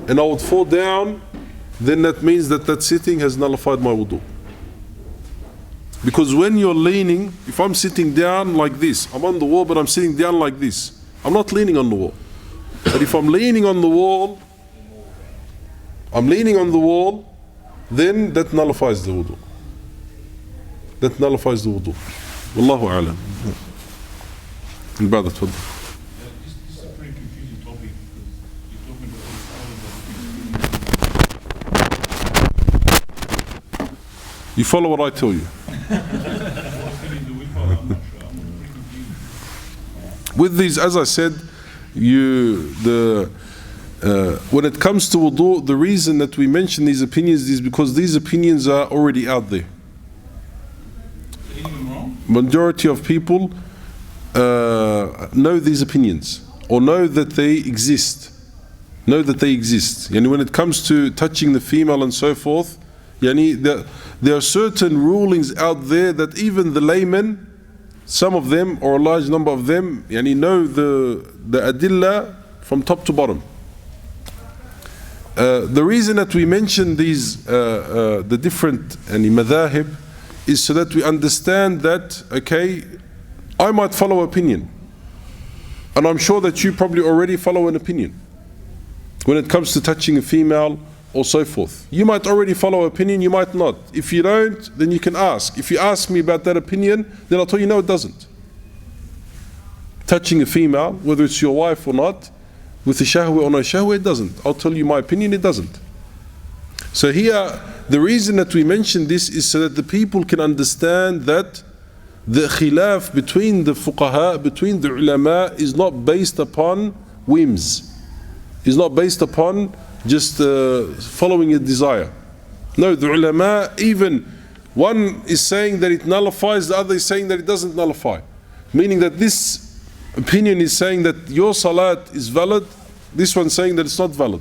and I would fall down, then that means that that sitting has nullified my wudu. Because when you're leaning, if I'm sitting down like this, I'm on the wall but I'm sitting down like this, I'm not leaning on the wall. But if I'm leaning on the wall, then that nullifies the wudu. Wallahu a'lam. Brother, tfadl. This is a pretty confusing topic because you're talking about You follow what I tell you. With these, as I said, when it comes to wudu, the reason that we mention these opinions is because these opinions are already out there. Majority of people know these opinions, or know that they exist. Yani when it comes to touching the female and so forth, yani there are certain rulings out there that even the laymen, some of them or a large number of them, yani know the adilla from top to bottom. The reason that we mention these the different madhahib is so that we understand that, okay, I might follow opinion, and I'm sure that you probably already follow an opinion when it comes to touching a female or so forth. You might already follow opinion, you might not. If you don't, then you can ask. If you ask me about that opinion, then I'll tell you no, it doesn't. Touching a female, whether it's your wife or not, with a shahwa or no shahwa, it doesn't. I'll tell you my opinion, it doesn't. So here, the reason that we mention this is so that the people can understand that the khilaf between the fuqaha, between the ulama, is not based upon whims. Is not based upon just following a desire. No, the ulama, even one is saying that it nullifies, the other is saying that it doesn't nullify. Meaning that this opinion is saying that your salat is valid, this one saying that it's not valid.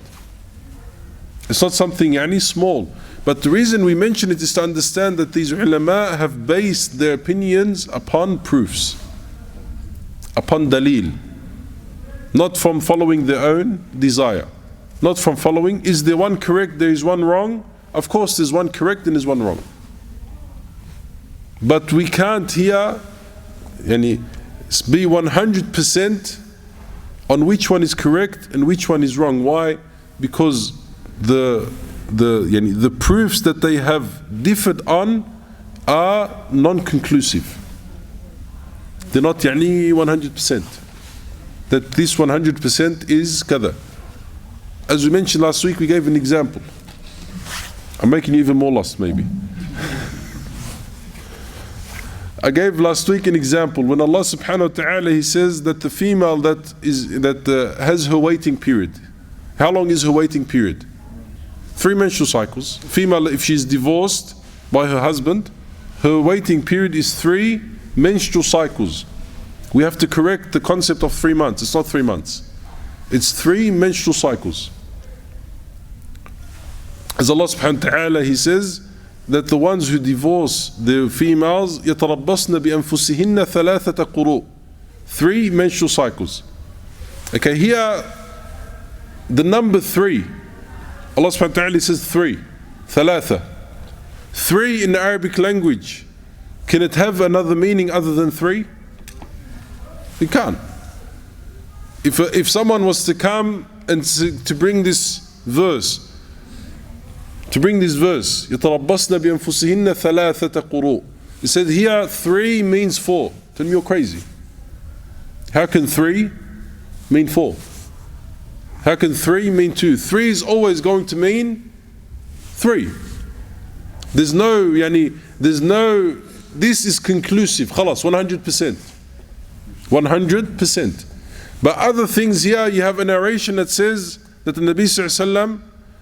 It's not something small. But the reason we mention it is to understand that these ulama have based their opinions upon proofs, upon dalil, not from following their own desire, not from following, is there one correct, there is one wrong? Of course there's one correct and there's one wrong. But we can't here be 100% on which one is correct and which one is wrong. Why? Because the proofs that they have differed on are non-conclusive. They're not 100%. That this 100% is kada. As we mentioned last week, we gave an example. I'm making you even more lost maybe. I gave last week an example when Allah subhanahu wa ta'ala, He says that the female that has her waiting period. How long is her waiting period? 3 menstrual cycles. Female, if she's divorced by her husband, her waiting period is 3 menstrual cycles. We have to correct the concept of 3 months. It's not 3 months. It's 3 menstrual cycles. As Allah subhanahu wa ta'ala, He says that the ones who divorce their females, يَتَرَبَّصْنَ بِأَنفُسِهِنَّ ثَلَاثَةَ قُرُوء. 3 menstrual cycles. Okay, here the number 3, Allah subhanahu wa ta'ala says 3, ثلاثة. 3 in the Arabic language, can it have another meaning other than 3? It can't. If someone was to come and to bring this verse, يَتَرَبَّصْنَ بِأَنفُسِهِنَّ ثَلَاثَةَ قُرُوء. He said here 3 means 4. Tell me you're crazy. How can 3 mean 4? How can 3 mean 2? 3 is always going to mean 3. There's no, this is conclusive, khalas, 100%. 100%. But other things here, you have a narration that says that the Nabi sallallahu alaihi wasallam,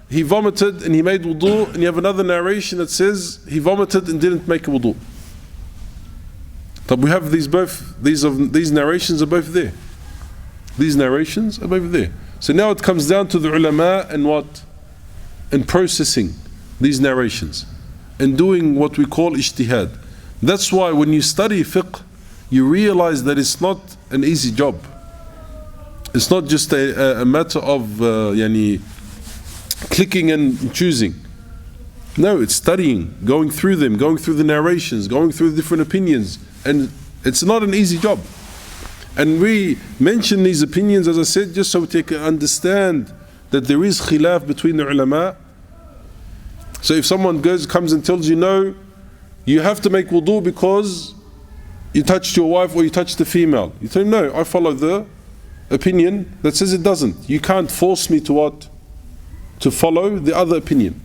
he vomited and he made wudu, and you have another narration that says he vomited and didn't make a wudu. But we have these narrations are both there. These narrations are over there. So now it comes down to the ulama and what? And processing these narrations and doing what we call ijtihad. That's why when you study fiqh, you realize that it's not an easy job. It's not just a matter of clicking and choosing. No, it's studying, going through them, going through the narrations, going through the different opinions. And it's not an easy job. And we mention these opinions, as I said, just so we can understand that there is khilaf between the ulama. So if someone comes and tells you, no, you have to make wudu because you touched your wife or you touched the female. You say, no, I follow the opinion that says it doesn't. You can't force me to what? To follow the other opinion.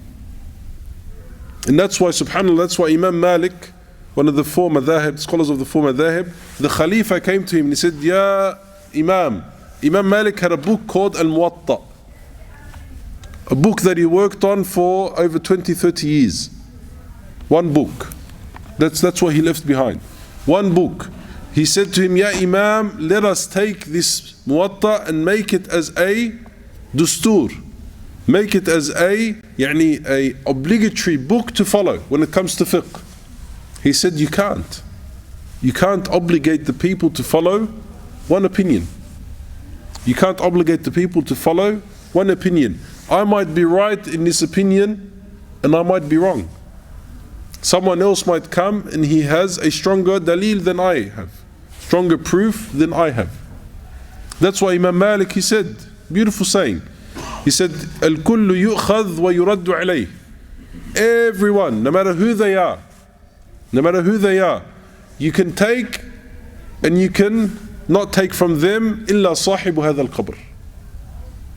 And that's why, subhanAllah, that's why Imam Malik, one of the four madhahib, scholars of the four madhahib, the Khalifa came to him and he said, Ya Imam Malik had a book called Al-Muwatta, a book that he worked on for over 20-30 years. One book. That's what he left behind. One book. He said to him, Ya Imam, let us take this Muwatta and make it as a dustur. Make it as a obligatory book to follow when it comes to fiqh. He said, you can't. You can't obligate the people to follow one opinion. You can't obligate the people to follow one opinion. I might be right in this opinion and I might be wrong. Someone else might come and he has a stronger dalil than I have, stronger proof than I have. That's why Imam Malik, he said, beautiful saying, he said, Al-kullu yu'khadh wa yuraddu alayh. Everyone, no matter who they are, you can take and you can not take from them illa sahibu hadha al-qabr,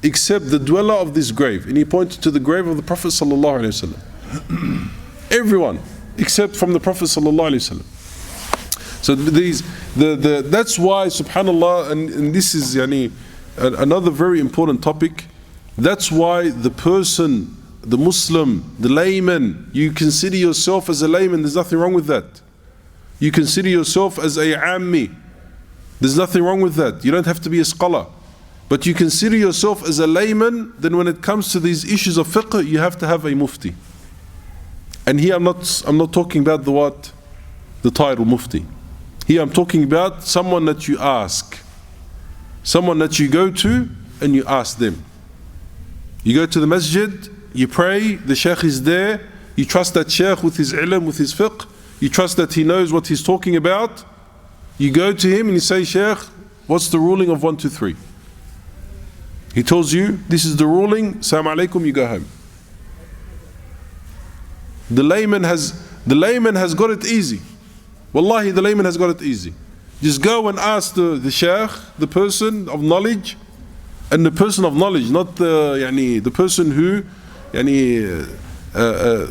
except the dweller of this grave. And he pointed to the grave of the Prophet sallallahu alaihi wasallam. Everyone except from the Prophet sallallahu alaihi wasallam. So that's why, subhanallah, and this is another very important topic. That's why the person, the Muslim, the layman, you consider yourself as a layman, there's nothing wrong with that. You consider yourself as a ammi, there's nothing wrong with that. You don't have to be a scholar. But you consider yourself as a layman, then when it comes to these issues of fiqh, you have to have a mufti. And here I'm not talking about the title mufti. Here I'm talking about someone that you ask. Someone that you go to and you ask them. You go to the masjid, you pray, the shaykh is there, you trust that shaykh with his ilm, with his fiqh, you trust that he knows what he's talking about. You go to him and you say, Shaykh, what's the ruling of 1, 2, 3? He tells you, this is the ruling, Assalamu alaikum, you go home. The layman has got it easy. Wallahi, the layman has got it easy. Just go and ask the shaykh, the person of knowledge, and the person of knowledge, not the person who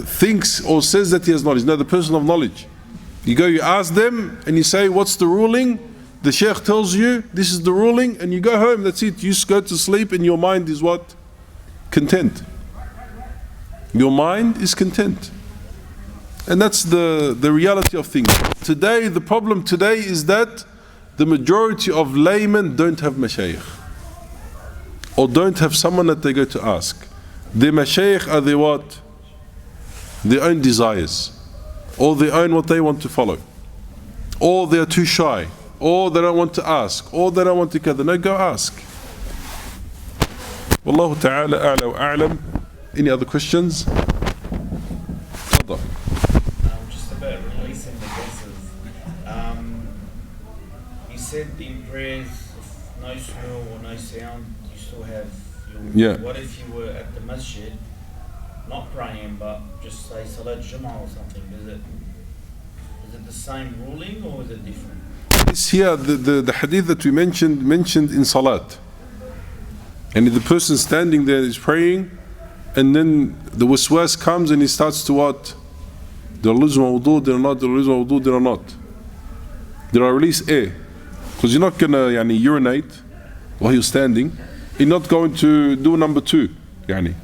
thinks or says that he has knowledge. No, the person of knowledge. You go, you ask them, and you say, what's the ruling? The shaykh tells you, this is the ruling, and you go home, that's it. You just go to sleep, and your mind is what? Content. Your mind is content. And that's the reality of things. Today, the problem today is that the majority of laymen don't have mashayikh, or don't have someone that they go to ask. Their mashayikh are their what? Their own desires, or their own what they want to follow, or they are too shy, or they don't want to ask, or they don't want to gather. No, go ask. Wallahu ta'ala a'la wa a'lam. Any other questions? Tafadhal. Just about releasing the gases. You said in prayers, if no smell or no sound, you still have your... Yeah. What if you were at the masjid, not praying, but just say Salat Jummah or something? Is it the same ruling or is it different? It's here, the hadith that we mentioned in Salat. And the person standing there is praying, and then the waswas comes and he starts to what? Did I lose my wudu? Did I not? Did I lose my wudu? Did I not? Did I release air? Because you're not going to urinate while you're standing. You're not going to do number 2. The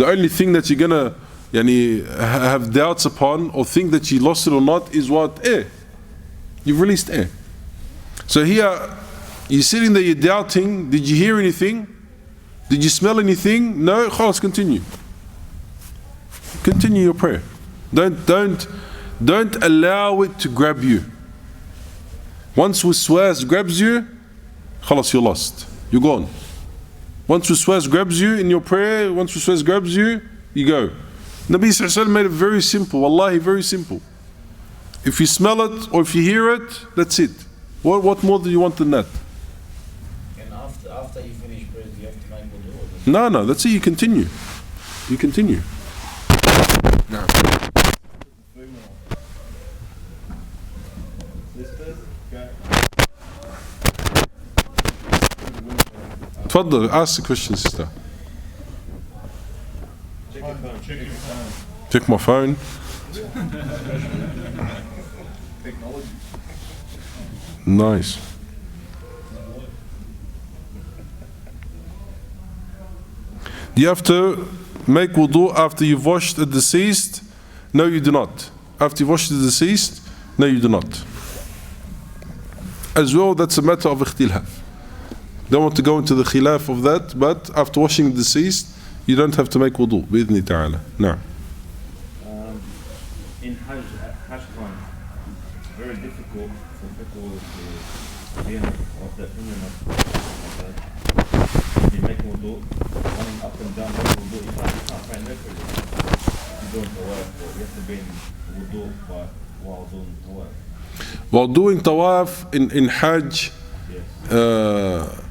only thing that you're going to have doubts upon or think that you lost it or not is what? Air. You've released air. So here, You're sitting there, you're doubting. Did you hear anything? Did you smell anything? No? Khalas, continue. Continue your prayer. Don't allow it to grab you. Once waswas grabs you, khalas, you're lost. You're gone. Once waswas grabs you in your prayer, once waswas grabs you, you go. Nabi Sallallahu Alaihi Wasallam made it very simple. Wallahi, very simple. If you smell it or if you hear it, that's it. What more do you want than that? And after you finish prayer, do you have to make wudu? No, that's it. You continue. You continue. No. Sisters, okay. Tfaddal, ask the question, sister. Check your phone. Check your phone. Check my phone. Technology. Nice. Do you have to make wudu after you've washed the deceased? No, you do not. After you've washed the deceased? No, you do not. As well, that's a matter of ikhtilaf. Don't want to go into the khilaf of that, but after washing the deceased, you don't have to make wudu. Bidni ta'ala. No. In Hajj time, it's very difficult for people to be of the opinion of that. You make wudu, running up and down, make wudu, you can't pray naturally. If you're doing tawaf, you have to be in wudu while doing tawaf. While doing tawaf in Hajj, Yes.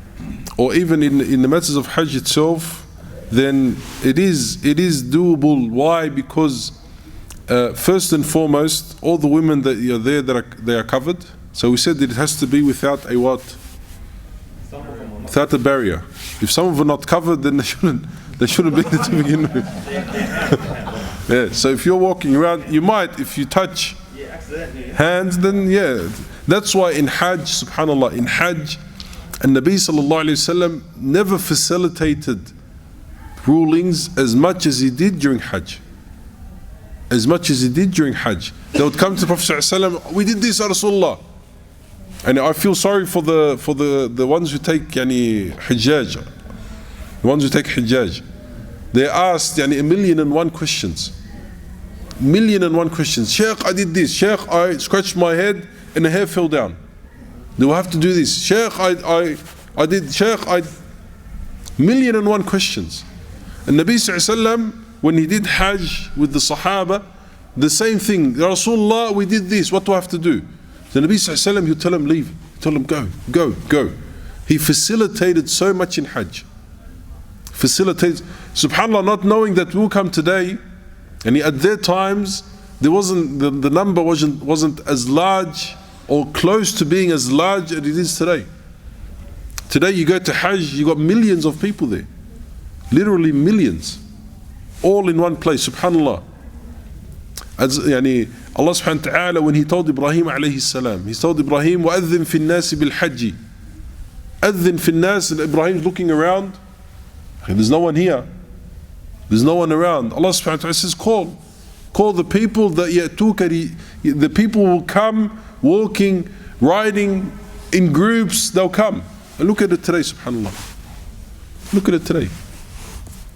or even in the matters of Hajj itself, then it is doable. Why? Because first and foremost, all the women that are there, they are covered. So we said that it has to be without a what? Some of them are not. Without a barrier. If some of them are not covered, then they shouldn't be there to begin with. Yeah. So if you're walking around, you might, if you touch Yeah, accidentally. hands, then yeah. That's why in Hajj, subhanallah, in Hajj, and Nabi sallallahu alayhi wasallam never facilitated rulings as much as he did during Hajj. As much as he did during Hajj. They would come to the Prophet sallallahu alayhi wasallam, we did this, Ya Rasulullah. And I feel sorry for the ones who take Hajjaj. The ones who take Hajjaj. They asked 1,000,001 questions. 1,000,001 questions. Sheikh, I did this. Sheikh, I scratched my head and the hair fell down. Do I have to do this? Sheikh, I did. Sheikh, 1,000,001 questions. And Nabi Sallallahu Alaihi Wasallam, when he did Hajj with the Sahaba, the same thing. Ya Rasulullah, we did this. What do I have to do? The Nabi Sallallahu Alaihi Wasallam, you tell him leave. You tell him go. He facilitated so much in Hajj. Facilitates. Subhanallah, not knowing that we'll come today, and at their times there wasn't the number wasn't as large or close to being as large as it is today. Today you go to Hajj, you got millions of people there, literally millions, all in one place. Subhanallah. As Allah subhanahu wa ta'ala, when he told Ibrahim alayhi salam, he told Ibrahim, وَأَذِّن فِي النَّاسِ بِالْحَجِّ. أَذِّن فِي النَّاسِ, and Ibrahim's looking around. There's no one here. There's no one around. Allah subhanahu wa ta'ala says, call the people that the people will come walking, riding in groups, they'll come. And look at it today, subhanallah. Look at it today.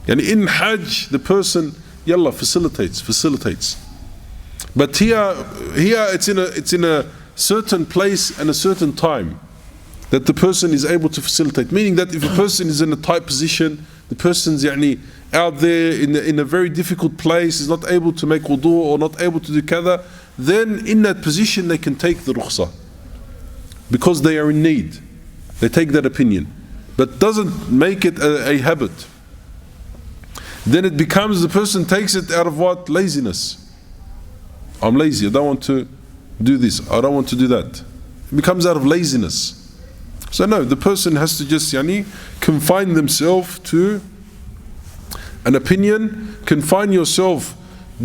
In Hajj, the person, yallah, facilitates. But here it's in a certain place and a certain time that the person is able to facilitate. Meaning that if a person is in a tight position, the person's out there in a very difficult place, is not able to make wudu or not able to do kada, then in that position they can take the rukhsah. Because they are in need. They take that opinion. But doesn't make it a habit. Then it becomes, the person takes it out of what? Laziness. I'm lazy, I don't want to do this, I don't want to do that. It becomes out of laziness. So no, the person has to just confine themselves to an opinion, confine yourself,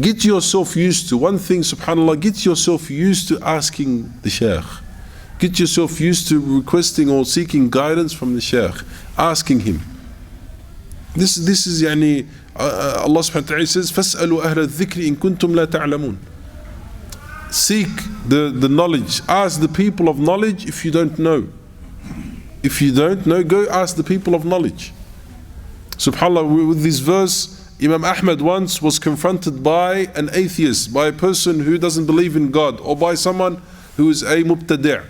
get yourself used to one thing, subhanAllah, get yourself used to asking the Shaykh. Get yourself used to requesting or seeking guidance from the Shaykh, asking him. This is Allah subhanahu wa ta'ala says, فَاسْأَلُوا أَهْلَ الذِّكْرِ إِن كُنْتُمْ لَا تَعْلَمُونَ. Seek the knowledge. Ask the people of knowledge if you don't know. If you don't know, go ask the people of knowledge. SubhanAllah, with this verse, Imam Ahmad once was confronted by an atheist, by a person who doesn't believe in God, or by someone who is a mubtadi'.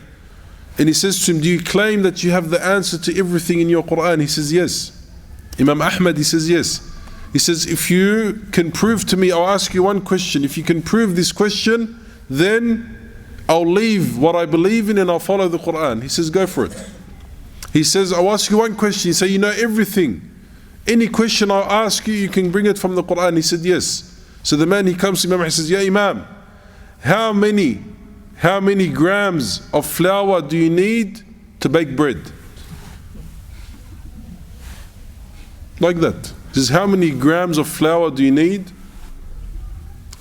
And he says to him, do you claim that you have the answer to everything in your Qur'an? He says, yes. Imam Ahmad, he says, yes. He says, if you can prove to me, I'll ask you one question. If you can prove this question, then I'll leave what I believe in and I'll follow the Qur'an. He says, go for it. He says, I'll ask you one question. You say, you know everything. Any question I'll ask you, you can bring it from the Qur'an. He said, yes. So the man, he comes to Imam, he says, yeah, Imam, how many grams of flour do you need to bake bread? Like that. He says, how many grams of flour do you need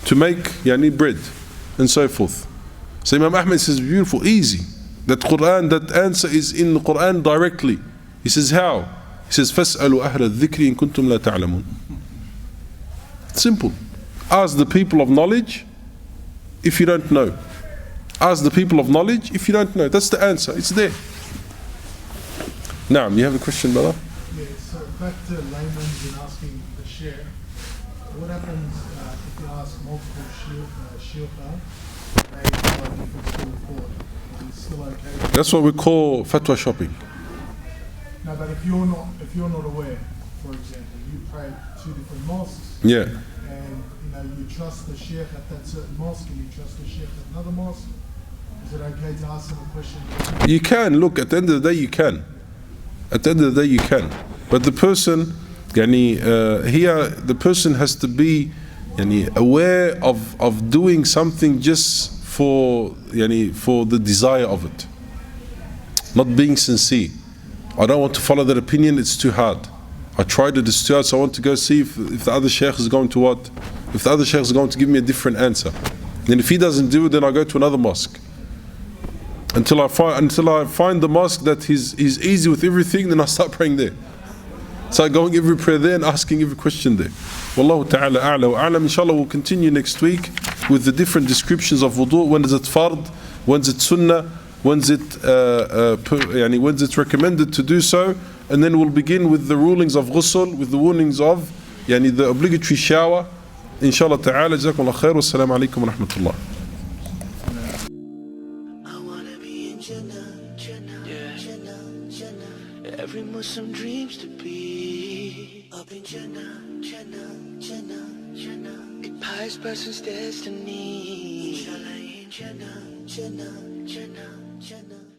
to make bread? And so forth. So Imam Ahmad says, beautiful, easy. That answer is in the Qur'an directly. He says, how? He says, فَاسْأَلُوا أَهْلَ الذِّكْرِ إِن كُنْتُمْ لَا تَعْلَمُونَ. Simple. Ask the people of knowledge if you don't know. Ask the people of knowledge if you don't know. That's the answer. It's there. Naam, you have a question, brother? Yeah, so back to layman's and asking the Sheikh, what happens if you ask multiple Sheikh, they have a different school of thought? Is it still okay? That's what we call fatwa shopping. No, but if you're not aware, for example, you pray at two different mosques, Yeah. and you trust the Sheikh at that certain mosque and you trust the Sheikh at another mosque, is it okay to ask them a question? You can, look, at the end of the day you can. At the end of the day you can. But the person, here the person has to be aware of doing something just for the desire of it. Not being sincere. I don't want to follow that opinion, it's too hard. I tried it, it's too hard, so I want to go see if the other Sheikh is going to what? If the other Sheikh is going to give me a different answer. Then if he doesn't do it, then I go to another mosque. Until I find the mosque that he's easy with everything, then I start praying there. Start going every prayer there and asking every question there. Wallahu ta'ala a'la wa a'lam. Inshallah we'll continue next week with the different descriptions of wudu. When is it fard? When is it sunnah? When's it recommended to do so, and then we'll begin with the rulings of ghusl, with the rulings of the obligatory shower. Inshallah ta'ala. Jazakumullah khair. Wassalamu alaikum wa rahmatullah. I wanna be in Jannah, Jannah, Jannah. Every Muslim dreams to be up in Jannah, Jannah, Jannah, Jannah. A pious person's destiny. Inshallah in Jannah, Jannah, Jannah, Jannah.